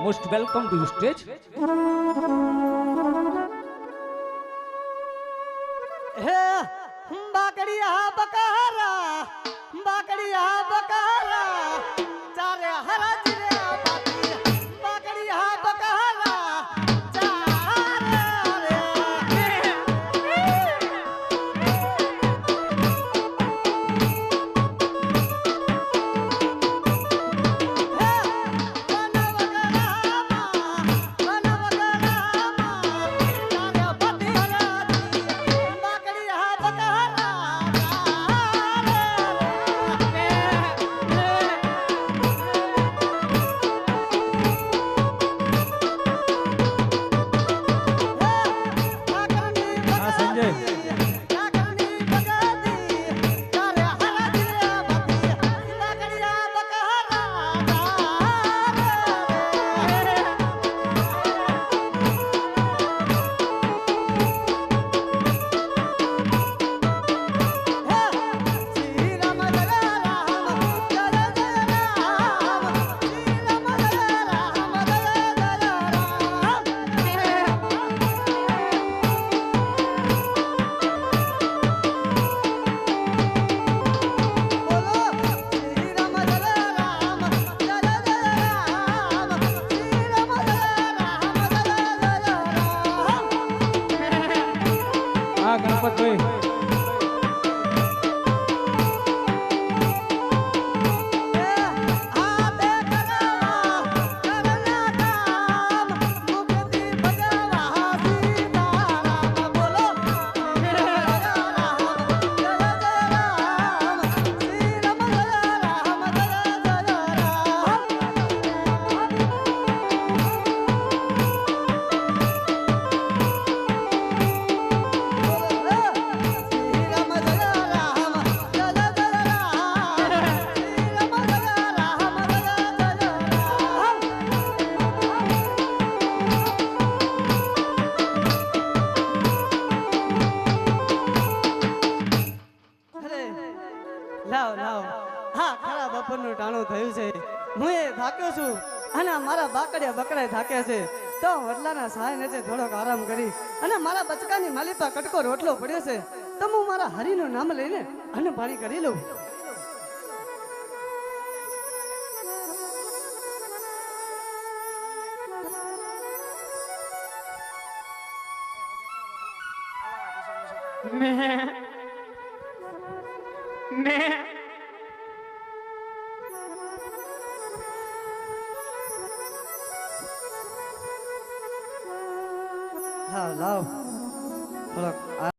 most welcome to the stage. હે બાકડિયા બકારા ચારે હરાજ રે બાકી બાકડિયા બકારા ચારે રે લાવ લાવ હા ખરા બપોરનું ટાણું થયું છે હું એ થાક્યો છું અને મારા બાકડિયા બકડાય થાક્યા છે તો વડલાના સહાય નીચે થોડોક આરામ કરી અને મારા બચકાની માલિપા કટકો રોટલો પડ્યો છે તો હું મારા હરિનું નામ લઈને અને પાણી કરી લઉં. લાવ લાવ થોડોક